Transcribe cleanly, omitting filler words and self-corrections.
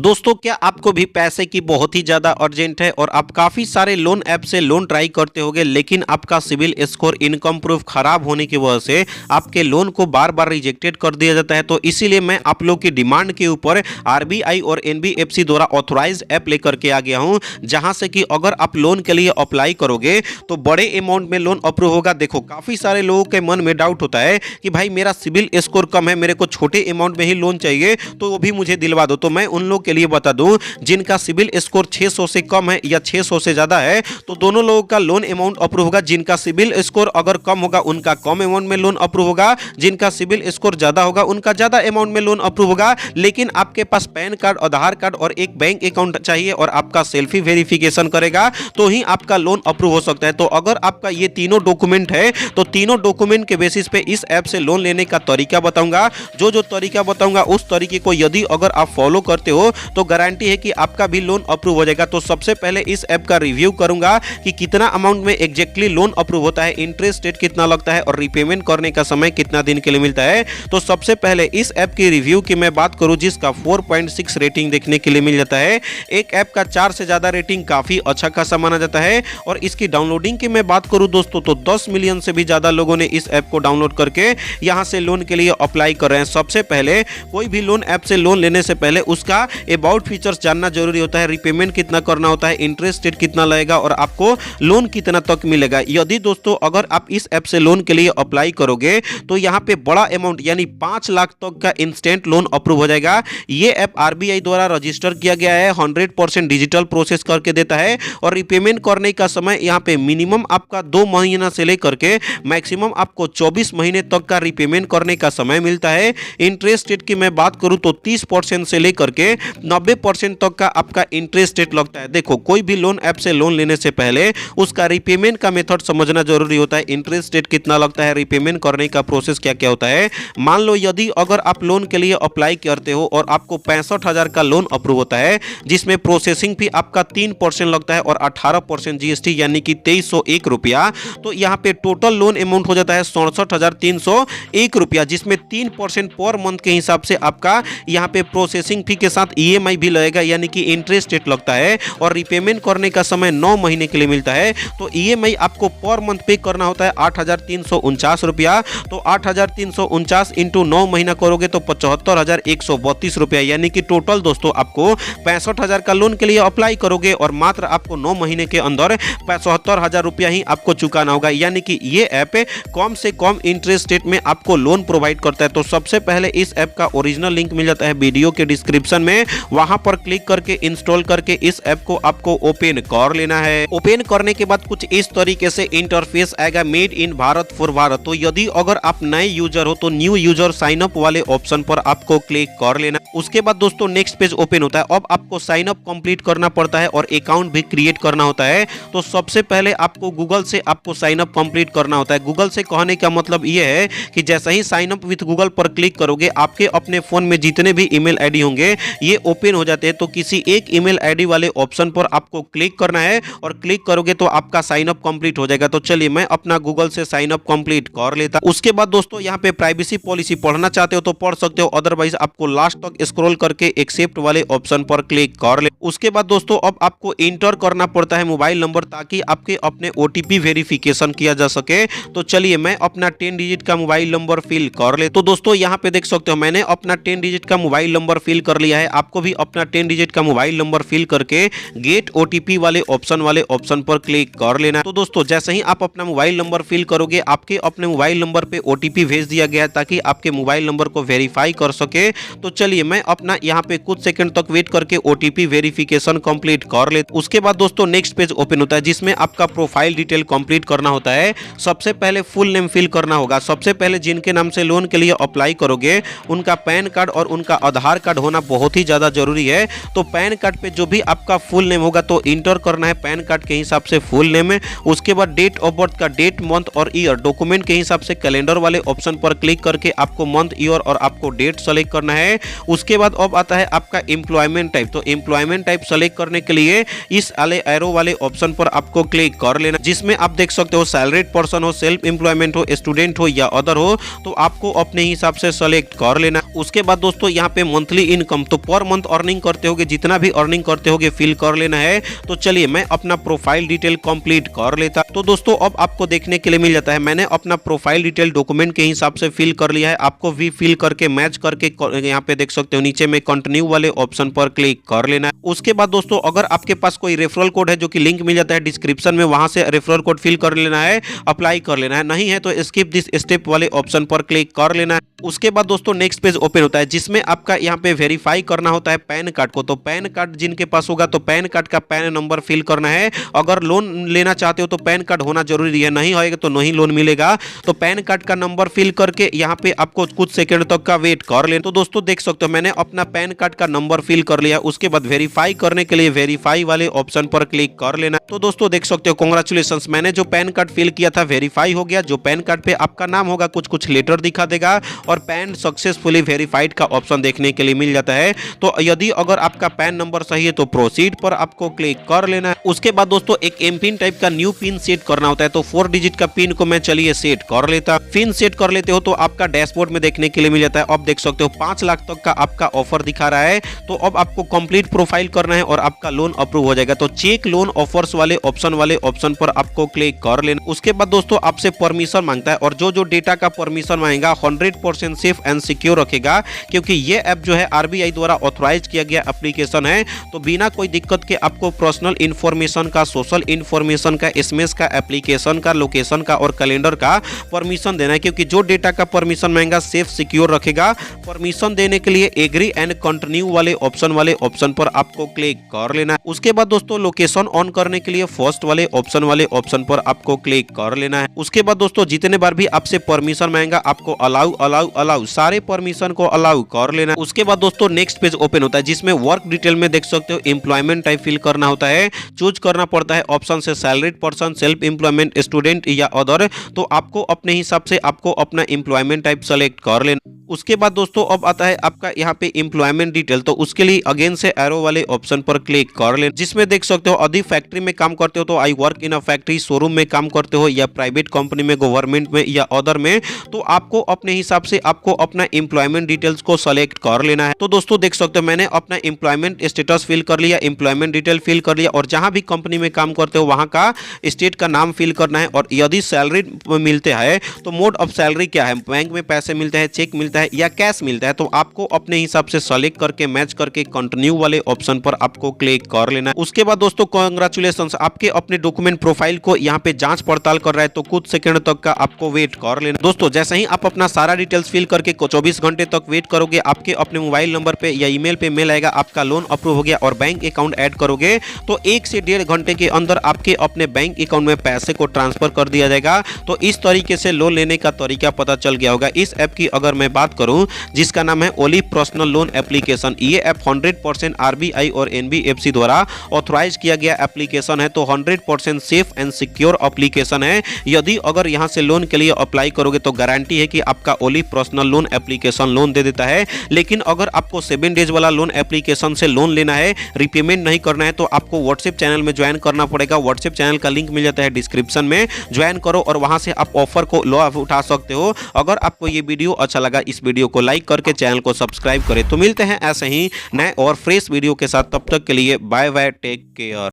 दोस्तों क्या आपको भी पैसे की बहुत ही ज़्यादा अर्जेंट है और आप काफ़ी सारे लोन ऐप से लोन ट्राई करते होगे, लेकिन आपका सिविल स्कोर इनकम प्रूफ खराब होने की वजह से आपके लोन को बार बार रिजेक्टेड कर दिया जाता है। तो इसीलिए मैं आप लोग की डिमांड के ऊपर आरबीआई और एनबीएफसी द्वारा ऑथोराइज ऐप लेकर के आ गया हूं, जहां से कि अगर आप लोन के लिए अप्लाई करोगे तो बड़े अमाउंट में लोन अप्रूव होगा। देखो काफ़ी सारे लोगों के मन में डाउट होता है कि भाई मेरा सिविल स्कोर कम है, मेरे को छोटे अमाउंट में ही लोन चाहिए, तो वो भी मुझे दिलवा दो। तो मैं उन लोग के लिए बता दूं जिनका सिविल स्कोर 600 से कम है या 600 से ज़्यादा है, तो दोनों लोगों का लोन अमाउंट अप्रूव होगा। जिनका सिविल स्कोर अगर कम होगा उनका कम अमाउंट में लोन अप्रूव होगा, जिनका सिविल स्कोर ज़्यादा होगा उनका ज़्यादा अमाउंट में लोन अप्रूव होगा। लेकिन आपके पास पैन कार्ड, आधार कार्ड और एक बैंक अकाउंट चाहिए और आपका सेल्फी वेरिफिकेशन करेगा तो ही आपका लोन अप्रूव हो सकता है। तो अगर आपका ये तीनों डॉक्यूमेंट है तो तीनों डॉक्यूमेंट के बेसिस पे इस ऐप से लोन लेने का तरीका बताऊंगा। जो तरीका बताऊंगा उस तरीके को यदि अगर आप फॉलो करते हो तो गारंटी है कि आपका भी लोन अप्रूव हो जाएगा। तो सबसे पहले इस ऐप का रिव्यू करूंगा कि कितना अमाउंट में एग्जैक्टली लोन अप्रूव होता है, इंटरेस्ट रेट कितना लगता है और रीपेमेंट करने का समय कितना दिन के लिए मिलता है। तो सबसे पहले इस ऐप की रिव्यू की मैं बात करूं जिसका 4.6 रेटिंग देखने के लिए मिल जाता है। एक ऐप का 4 से ज्यादा रेटिंग काफी अच्छा खासा माना जाता है। और इसकी डाउनलोडिंग की मैं बात करूं दोस्तों तो 10 मिलियन से भी ज्यादा लोगों ने इस ऐप को डाउनलोड करके यहां से लोन के लिए अप्लाई कर रहे हैं। सबसे पहले कोई भी लोन ऐप से लोन लेने से पहले उसका अबाउट फीचर्स जानना जरूरी होता है, रिपेमेंट कितना करना होता है, इंटरेस्ट रेट कितना लगेगा और आपको लोन कितना तक मिलेगा। यदि दोस्तों अगर आप इस ऐप से लोन के लिए अप्लाई करोगे तो यहां पे बड़ा अमाउंट यानी 5 लाख तक का इंस्टेंट लोन अप्रूव हो जाएगा। ये ऐप आरबीआई द्वारा रजिस्टर किया गया है, 100% डिजिटल प्रोसेस करके देता है और रिपेमेंट करने का समय यहां पे मिनिमम आपका 2 महीना से लेकर के मैक्सिमम आपको 24 महीने तक का रिपेमेंट करने का समय मिलता है। इंटरेस्ट रेट की मैं बात करूं तो 30% से लेकर के 90% तक का आपका इंटरेस्ट रेट लगता है। देखो कोई भी लोन ऐप से लोन लेने से पहले उसका रिपेमेंट का मेथड समझना जरूरी होता है, इंटरेस्ट रेट कितना लगता है, रिपेमेंट करने का प्रोसेस क्या क्या होता है। मान लो यदि अगर आप लोन के लिए अप्लाई करते हो और आपको 65,000 का लोन अप्रूव होता है जिसमें प्रोसेसिंग फी आपका 3% लगता है और 18% जीएसटी यानी कि 2301 रुपया, तो यहाँ पे टोटल लोन अमाउंट हो जाता है 67,301 रुपया, जिसमें 3% पर मंथ के हिसाब से आपका यहाँ पे प्रोसेसिंग फी के साथ ईएमआई भी लगेगा यानी कि इंटरेस्ट रेट लगता है और रिपेमेंट करने का समय 9 महीने के लिए मिलता है। तो ईएमआई आपको पर मंथ पे करना होता है 8,349 रुपया। तो 8,349 इंटू 9 महीना करोगे तो 75,132 रुपया, यानी कि टोटल दोस्तों आपको 65,000 का लोन के लिए अप्लाई करोगे और मात्र आपको 9 महीने के अंदर 75,000 रुपया ही आपको चुकाना होगा। यानी कि ये ऐप कम से कम इंटरेस्ट रेट में आपको लोन प्रोवाइड करता है। तो सबसे पहले इस ऐप का ओरिजिनल लिंक मिल जाता है वीडियो के डिस्क्रिप्शन में, वहां पर क्लिक करके इंस्टॉल करके इस ऐप को आपको ओपन कर लेना है। ओपन करने के बाद कुछ इस तरीके से इंटरफेस आएगा, made in Bharat for Bharat. तो यदि अगर आप नए यूजर हो तो न्यू यूजर साइन अप वाले ऑप्शन पर आपको क्लिक कर लेना। उसके बाद दोस्तों नेक्स्ट पेज ओपन होता है। अब आपको साइन अप कंप्लीट करना पड़ता है और अकाउंट भी क्रिएट करना होता है। तो सबसे पहले आपको गूगल से आपको साइन अप कंप्लीट करना होता है। गूगल से कहने का मतलब ये है कि जैसा ही साइन अप विद गूगल पर क्लिक करोगे आपके अपने फोन में जितने भी ईमेल आईडी होंगे ये ओपन हो जाते हैं। तो किसी एक ईमेल आईडी वाले ऑप्शन पर आपको क्लिक करना है और क्लिक करोगे तो आपका साइन अप कंप्लीट हो जाएगा। तो चलिए मैं अपना गूगल से साइन अप कंप्लीट कर लेता। उसके बाद दोस्तों यहाँ पे प्राइवेसी पॉलिसी पढ़ना चाहते हो तो पढ़ सकते हो, अदरवाइज आपको लास्ट तक स्क्रॉल करके एक्सेप्ट वाले ऑप्शन पर क्लिक कर ले। उसके बाद दोस्तों अब आपको इंटर करना पड़ता है मोबाइल नंबर ताकि आपके अपने ओटीपी वेरिफिकेशन किया जा सके। तो चलिए मैं अपना 10 डिजिट का मोबाइल नंबर फिल कर ले। तो दोस्तों यहाँ पे देख सकते हो मैंने अपना 10 डिजिट का मोबाइल नंबर फिल कर लिया है। आपको भी अपना 10 डिजिट का मोबाइल नंबर फिल करके गेट ओटीपी वाले ऑप्शन पर क्लिक कर लेना। तो दोस्तों जैसे ही आप अपना मोबाइल नंबर फिल करोगे आपके अपने मोबाइल नंबर पे ओटीपी भेज दिया गया है ताकि आपके मोबाइल नंबर को वेरीफाई कर सके। तो चलिए मैं अपना यहाँ पे कुछ सेकंड तक वेट करके ओटीपी वेरिफिकेशन कंप्लीट कर ले। उसके बाद दोस्तों नेक्स्ट पेज ओपन होता है जिसमें आपका प्रोफाइल डिटेल कंप्लीट करना होता है। सबसे पहले फुल नेम फिल करना होगा। सबसे पहले जिनके नाम से लोन के लिए अप्लाई करोगे उनका पैन कार्ड और उनका आधार कार्ड होना बहुत ही ज्यादा जरूरी है। तो पैन कार्ड पे जो भी आपका फुल नेम होगा तो इंटर करना है पैन कार्ड के हिसाब से फुल नेम। उसके बाद डेट ऑफ बर्थ का डेट, मंथ और ईयर, डॉक्यूमेंट के हिसाब से कैलेंडर वाले ऑप्शन पर क्लिक करके आपको मंथ, ईयर और आपको डेट सेलेक्ट करना है। उसके बाद अब आता है आपका एम्प्लॉयमेंट टाइप। तो एम्प्लॉयमेंट टाइप सेलेक्ट करने के लिए इस वाले एरो वाले ऑप्शन पर आपको क्लिक कर लेना, जिसमें आप देख सकते हो सैलरीड पर्सन हो, सेल्फ एम्प्लॉयमेंट हो, स्टूडेंट हो या अदर हो, तो आपको अपने हिसाब से सेलेक्ट कर लेना। उसके बाद दोस्तों यहाँ पे मंथली इनकम, तो पर मंथ अर्निंग करते होगे, जितना भी अर्निंग करते होगे फिल कर लेना है। तो चलिए मैं अपना प्रोफाइल डिटेल कंप्लीट कर लेता। तो दोस्तों अब आपको देखने के लिए मिल जाता है मैंने अपना प्रोफाइल डिटेल डॉक्यूमेंट के हिसाब से फिल कर लिया है। आपको भी फिल करके मैच करके यहाँ पे देख सकते हो नीचे में कंटिन्यू वाले ऑप्शन पर क्लिक कर लेना है। उसके बाद दोस्तों अगर आपके पास कोई रेफरल कोड है जो कि लिंक मिल जाता है डिस्क्रिप्शन में, वहां से रेफरल कोड फिल कर लेना है, अप्लाई कर लेना है। नहीं है तो स्किप दिस स्टेप वाले ऑप्शन पर क्लिक कर लेना है। उसके बाद दोस्तों नेक्स्ट पेज ओपन होता है जिसमें आपका यहाँ पे वेरीफाई करना होता है पैन कार्ड को। तो पैन कार्ड जिनके पास होगा तो पैन कार्ड का पैन नंबर फिल करना है। अगर लोन लेना चाहते हो तो पैन कार्ड होना जरूरी है, नहीं होएगा तो नहीं लोन मिलेगा। तो पैन कार्ड का नंबर फिल करके यहाँ पे आपको कुछ सेकंड तक का वेट कर लेना। तो दोस्तों देख सकते हो मैंने अपना पैन कार्ड का नंबर फिल कर लिया। उसके बाद वेरीफाई करने के लिए वेरीफाई वाले ऑप्शन पर क्लिक कर लेना। तो दोस्तों देख सकते हो कांग्रेचुलेशंस, मैंने जो पैन कार्ड फिल किया था वेरीफाई हो गया। जो पैन कार्ड पे आपका नाम होगा कुछ कुछ लेटर दिखा देगा और पैन सक्सेसफुली वेरीफाइड का ऑप्शन देखने के लिए मिल जाता है। तो यदि अगर आपका पैन नंबर सही है तो प्रोसीड पर आपको क्लिक कर लेना है। उसके बाद दोस्तों एक एम पिन टाइप का न्यू पिन सेट करना होता है। तो 4 डिजिट का पिन को मैं चलिए सेट कर लेता। पिन सेट कर लेते हो तो आपका डैशबोर्ड में देखने के लिए मिल जाता है। अब देख सकते हो 5 लाख तक का आपका ऑफर दिखा रहा है। तो अब आपको कंप्लीट प्रोफाइल करना है और आपका लोन अप्रूव हो जाएगा। तो चेक लोन ऑफर्स वाले ऑप्शन पर आपको क्लिक कर लेना। उसके बाद दोस्तों आपसे परमिशन मांगता है और जो डेटा का परमिशन मांगेगा 100% सेफ एंड सिक्योर रखेगा, क्योंकि ये ऐप जो है आरबीआई द्वारा ऑथराइज किया गया एप्लीकेशन है। तो बिना कोई दिक्कत के आपको पर्सनल इंफॉर्मेशन का, सोशल इंफॉर्मेशन का, एसएमएस का, एप्लीकेशन का, लोकेशन का और कैलेंडर का परमिशन देना है, क्योंकि जो डेटा का परमिशन मांगेगा सेफ सिक्योर रखेगा। परमिशन देने के लिए एग्री एंड कंटिन्यू वाले ऑप्शन पर आपको क्लिक कर लेना है। उसके बाद दोस्तों लोकेशन ऑन करने के लिए फर्स्ट वाले ऑप्शन पर आपको क्लिक कर लेना है। उसके बाद दोस्तों जितने बार भी आपसे परमिशन मांगेगा आपको अलाउ सारे परमिशन को अलाउ कर लेना। उसके बाद दोस्तों नेक्स्ट पेज ओपन होता है जिसमें वर्क डिटेल में देख सकते हो एम्प्लॉयमेंट टाइप फिल करना होता है। चूज करना पड़ता है ऑप्शन से salaried person, self employment, student या अदर। तो आपको अपने हिसाब से आपको अपना एम्प्लॉयमेंट टाइप सेलेक्ट कर लेना। उसके बाद दोस्तों अब आता है आपका यहाँ पे एम्प्लॉयमेंट डिटेल। तो उसके लिए अगेन से एरो वाले ऑप्शन पर क्लिक कर लेना, जिसमें देख सकते हो यदि फैक्ट्री में काम करते हो तो I work in a factory, showroom में काम करते हो या प्राइवेट कंपनी में, गवर्नमेंट में या अदर में, तो आपको अपने हिसाब से आपको अपना एम्प्लॉयमेंट डिटेल्स को सेलेक्ट कर लेना है। तो दोस्तों देख सकते हो मैंने अपना एम्प्लॉयमेंट स्टेटस फिल कर लिया, एम्प्लॉयमेंट डिटेल फिल कर लिया और जहां भी कंपनी में काम करते हो वहां का स्टेट का नाम फिल करना है। और यदि सैलरी मिलते हैं तो मोड ऑफ सैलरी क्या है, बैंक में पैसे मिलते हैं, चेक मिलता है या कैश मिलता है, तो आपको अपने हिसाब से सेलेक्ट करके मैच करके कंटिन्यू वाले ऑप्शन पर आपको क्लिक कर लेना है। उसके बाद दोस्तों कांग्रेचुलेशंस, आपके अपने डॉक्यूमेंट प्रोफाइल को यहाँ पे जांच पड़ताल कर रहा है। तो कुछ सेकंड तक का आपको वेट कर लेना। दोस्तों जैसे ही आप अपना सारा डिटेल्स फिल करके 24 घंटे तक वेट करोगे, आपके अपने मोबाइल नंबर पे या ईमेल पे मेल आएगा आपका लोन अप्रूव हो गया और बैंक अकाउंट ऐड करोगे तो 1 से 1.5 घंटे के अंदर आपके अपने बैंक अकाउंट में पैसे को ट्रांसफर कर दिया जाएगा। तो इस तरीके से लोन लेने का तरीका पता चल गया होगा। इस ऐप की अगर मैं बात करूं जिसका नाम है ओली पर्सनल लोन एप्लीकेशन, ये ऐप 100% आरबीआई और एनबीएफसी द्वारा ऑथराइज किया गया एप्लीकेशन है। तो 100% सेफ एंड सिक्योर एप्लीकेशन है। यदि अगर यहां से लोन के लिए अप्लाई करोगे तो गारंटी है कि आपका ओली पर्सनल लोन एप्लीकेशन लोन दे देता है। लेकिन अगर आपको 7 डेज वाला लोन एप्लीकेशन से लोन लेना है, रिपेमेंट नहीं करना है, तो आपको व्हाट्सएप चैनल में ज्वाइन करना पड़ेगा। व्हाट्सएप चैनल का लिंक मिल जाता है डिस्क्रिप्शन में, ज्वाइन करो और वहां से आप ऑफर को लाभ उठा सकते हो। अगर आपको ये वीडियो अच्छा लगा इस वीडियो को लाइक करके चैनल को सब्सक्राइब करें। तो मिलते हैं ऐसे ही नए और फ्रेश वीडियो के साथ, तब तक के लिए बाय बाय, टेक केयर।